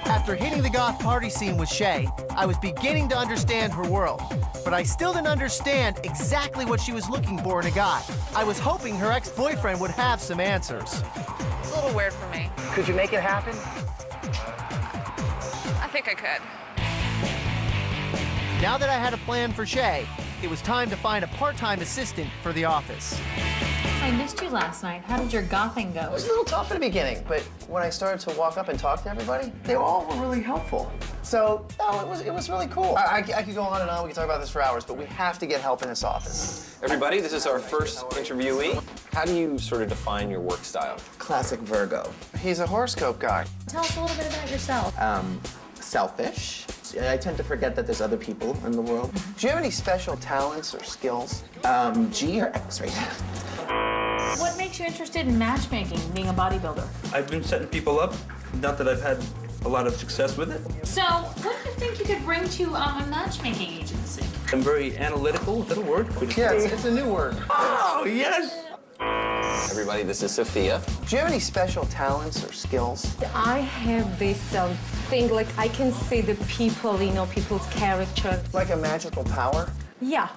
After hitting the goth party scene with Shay, I was beginning to understand her world. But I still didn't understand exactly what she was looking for in a guy. I was hoping her ex-boyfriend would have some answers. It's a little weird for me. Could you make it happen? I think I could. Now that I had a plan for Shay, it was time to find a part-time assistant for the office. I missed you last night. How did your gothing go? It was a little tough in the beginning, but when I started to walk up and talk to everybody, they all were really helpful. So, no, it was really cool. I could go on and on. We could talk about this for hours, but we have to get help in this office. Everybody, this is our first interviewee. How do you sort of define your work style? Classic Virgo. He's a horoscope guy. Tell us a little bit about yourself. Selfish. I tend to forget that there's other people in the world. Do you have any special talents or skills? G or X right now? What makes you interested in matchmaking, being a bodybuilder? I've been setting people up. Not that I've had a lot of success with it. So, what do you think you could bring to a matchmaking agency? I'm very analytical. Is that a word? Yeah, it's a new word. Oh, yes! Everybody, this is Sophia. Do you have any special talents or skills? I have this thing, like I can see the people, you know, people's character. Like a magical power? Yeah.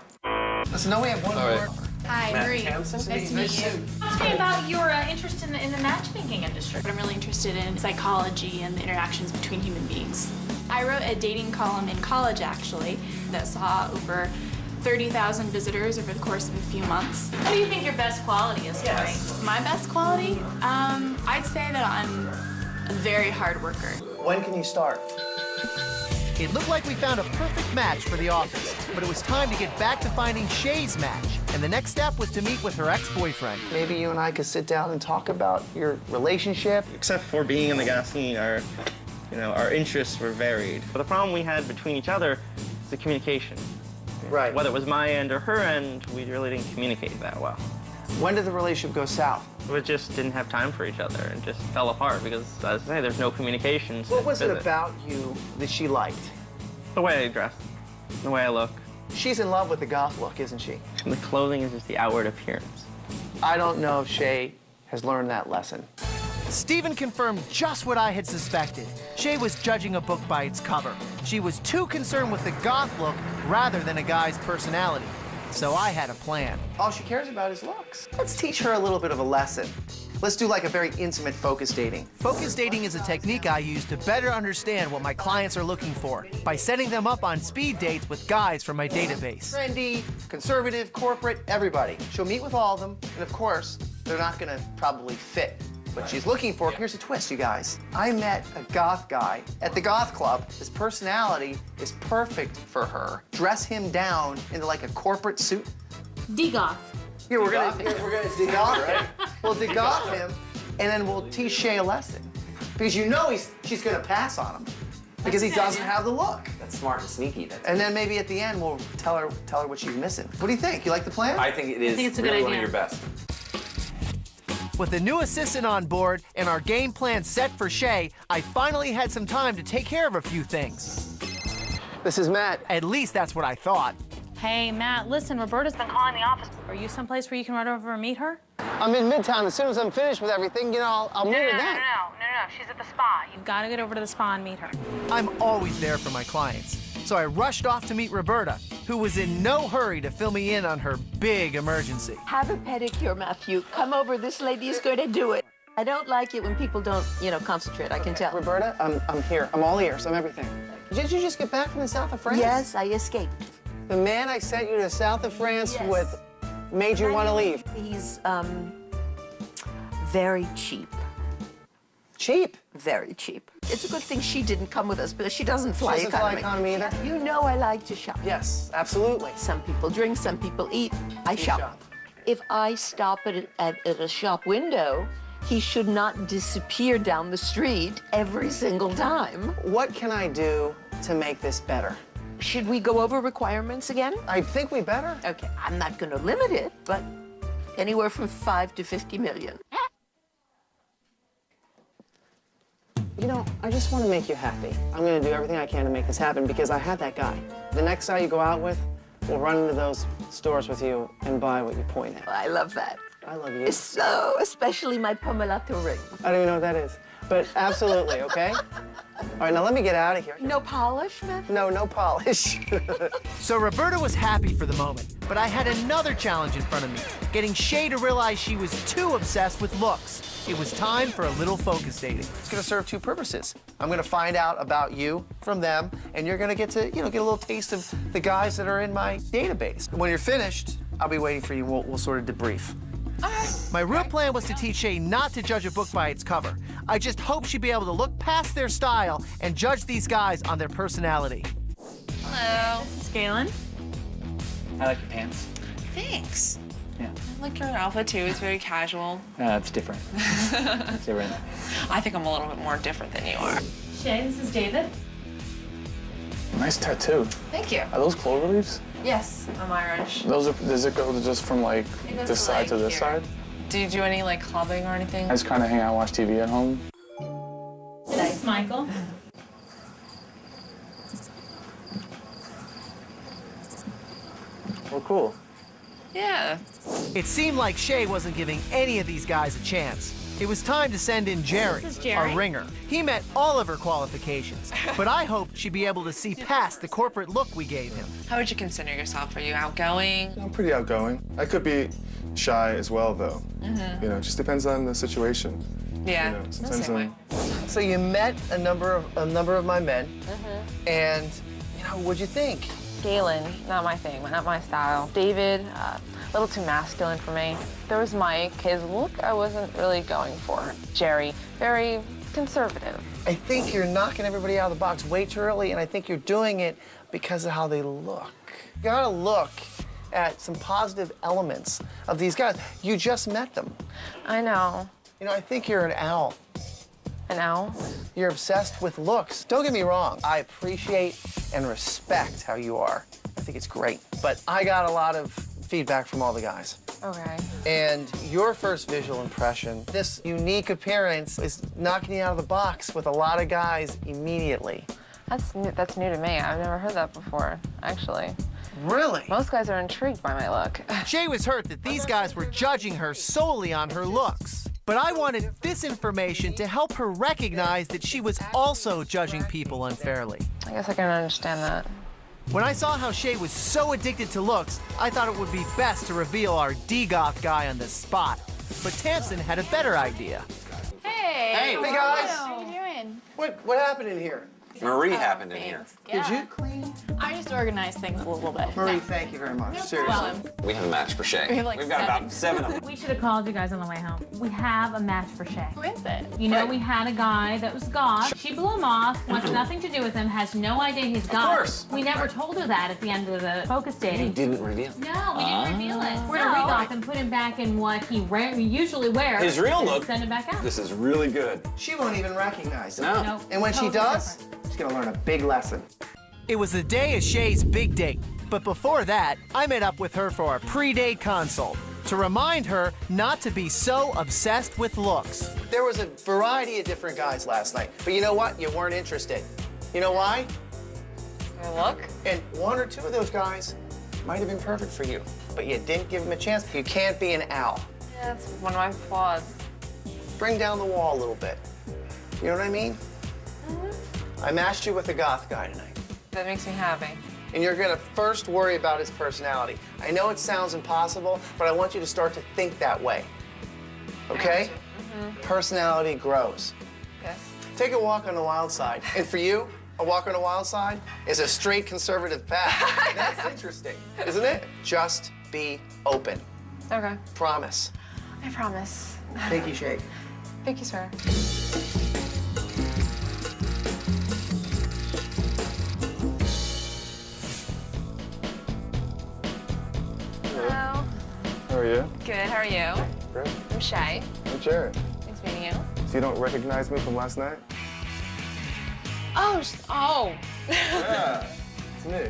Listen, now we have one more. Hi, Marie. Nice to meet you. Tell me about your interest in the matchmaking industry. I'm really interested in psychology and the interactions between human beings. I wrote a dating column in college, actually, that saw over 30,000 visitors over the course of a few months. What do you think your best quality is, Tori? My best quality? I'd say that I'm a very hard worker. When can you start? It looked like we found a perfect match for the office, but it was time to get back to finding Shay's match. And the next step was to meet with her ex-boyfriend. Maybe you and I could sit down and talk about your relationship. Except for being in the goth scene, our interests were varied. But the problem we had between each other is the communication. Right. Whether it was my end or her end, we really didn't communicate that well. When did the relationship go south? We just didn't have time for each other and just fell apart because, as I say, there's no communication. What was it about you that she liked? The way I dress, the way I look. She's in love with the goth look, isn't she? And the clothing is just the outward appearance. I don't know if Shay has learned that lesson. Stephen confirmed just what I had suspected. Shay was judging a book by its cover. She was too concerned with the goth look rather than a guy's personality. So I had a plan. All she cares about is looks. Let's teach her a little bit of a lesson. Let's do like a very intimate focus dating. Focus dating is a technique I use to better understand what my clients are looking for by setting them up on speed dates with guys from my database. Trendy, conservative, corporate, everybody. She'll meet with all of them, and of course, they're not gonna probably fit what she's looking for. Here's a twist, you guys. I met a goth guy at the goth club. His personality is perfect for her. Dress him down into like a corporate suit. De-goth. Yeah, we're gonna de-goth him. We'll de-goth him, and then we'll teach Shay a lesson. Because you know she's gonna pass on him. Because he doesn't have the look. That's smart and sneaky. And then maybe at the end, we'll tell her what she's missing. What do you think? You like the plan? I think it is it's a good really one of idea. your best. With the new assistant on board and our game plan set for Shay, I finally had some time to take care of a few things. This is Matt. At least that's what I thought. Hey, Matt, listen, Roberta's been calling the office. Are you someplace where you can run over and meet her? I'm in Midtown. As soon as I'm finished with everything, you know, I'll meet her then. No. She's at the spa. You've got to get over to the spa and meet her. I'm always there for my clients. So I rushed off to meet Roberta, who was in no hurry to fill me in on her big emergency. Have a pedicure, Matthew. Come over. This lady is going to do it. I don't like it when people don't, concentrate. I can tell. Roberta, I'm here. I'm all ears. I'm everything. Did you just get back from the south of France? Yes, I escaped. The man I sent you to the south of France with made you want to leave. He's very cheap. Cheap? Very cheap. It's a good thing she didn't come with us because she doesn't fly She doesn't fly economy either? You know I like to shop. Yes, absolutely. Some people drink, some people eat. I shop. If I stop at a shop window, he should not disappear down the street every single time. What can I do to make this better? Should we go over requirements again? I think we better. Okay, I'm not going to limit it, but anywhere from 5 to 50 million. You know, I just want to make you happy. I'm going to do everything I can to make this happen because I had that guy. The next guy you go out with will run into those stores with you and buy what you point at. I love that. I love you. So, especially my Pomellato ring. I don't even know what that is. But absolutely, okay? All right, now let me get out of here. No polish, man? No, no polish. So Roberta was happy for the moment, but I had another challenge in front of me, getting Shay to realize she was too obsessed with looks. It was time for a little focus dating. It's gonna serve two purposes. I'm gonna find out about you from them, and you're gonna get to, get a little taste of the guys that are in my database. When you're finished, I'll be waiting for you. We'll sort of debrief. My real plan was to teach Shay not to judge a book by its cover. I just hoped she'd be able to look past their style and judge these guys on their personality. Hello. This is Galen. I like your pants. Thanks. Yeah. I like your outfit too. It's very casual. It's different. It's different. I think I'm a little bit more different than you are. Shay, this is David. Nice tattoo. Thank you. Are those clover leaves? Yes, I'm Irish. Does it go just from like It goes this to, side like, to this here. side? Do you do any like clubbing or anything? I just kind of hang out and watch TV at home. This is Michael. Well, cool. Yeah. It seemed like Shay wasn't giving any of these guys a chance. It was time to send in Jerry, This is Jerry. our ringer. He met all of her qualifications, but I hoped she'd be able to see past the corporate look we gave him. How would you consider yourself? Are you outgoing? I'm pretty outgoing. I could be shy as well, though. Mm-hmm. It just depends on the situation. Yeah. You know, I'm the sometimes same way. So you met a number of my men, and what'd you think? Galen, not my thing, not my style. David, a little too masculine for me. There was Mike, his look I wasn't really going for. Jerry, very conservative. I think you're knocking everybody out of the box way too early, and I think you're doing it because of how they look. You gotta look at some positive elements of these guys. You just met them. I know. I think you're an owl. An owl? You're obsessed with looks. Don't get me wrong. I appreciate and respect how you are. I think it's great. But I got a lot of feedback from all the guys. Okay. And your first visual impression, this unique appearance, is knocking you out of the box with a lot of guys immediately. That's new to me. I've never heard that before, actually. Really? Most guys are intrigued by my look. Shay was hurt that these guys were judging her solely on her looks. But I wanted this information to help her recognize that she was also judging people unfairly. I guess I can understand that. When I saw how Shay was so addicted to looks, I thought it would be best to reveal our D-Goth guy on the spot. But Tamsin had a better idea. Hey. Hey guys. How you doing? What happened in here? Marie happened in here. Did you clean? I just organized things a little bit. Marie, thank you very much. Seriously. We have a match for Shay. We have like We've got about 7 of them. We should have called you guys on the way home. We have a match for Shay. Who is it? You know, we had a guy that was goth. She blew him off, wants nothing to do with him, has no idea he's goth. Of course. We never told her that at the end of the focus dating. You didn't reveal. No, we didn't reveal it. We're gonna re-goth and put him back in what he usually wears. His real and look. Send him back out. This is really good. She won't even recognize it. No. Nope. And when she Totally does, different. she's gonna learn a big lesson. It was the day of Shay's big date. But before that, I met up with her for a pre-date consult to remind her not to be so obsessed with looks. There was a variety of different guys last night, but you know what? You weren't interested. You know why? Your look? And 1 or 2 of those guys might have been perfect for you, but you didn't give them a chance. You can't be an owl. Yeah, that's one of my flaws. Bring down the wall a little bit. You know what I mean? I matched you with a goth guy tonight. That makes me happy. And you're gonna first worry about his personality. I know it sounds impossible, but I want you to start to think that way. Okay? Personality grows. Yes. Take a walk on the wild side. And for you, a walk on the wild side is a straight conservative path. That's interesting, isn't it? Just be open. Okay. Promise. I promise. Pinky shake. Thank you, sir. Hello. How are you? Good. How are you? Great. I'm Shay. I'm Jerry. Nice meeting you. So you don't recognize me from last night? Oh. Yeah. It's me.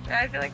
I feel like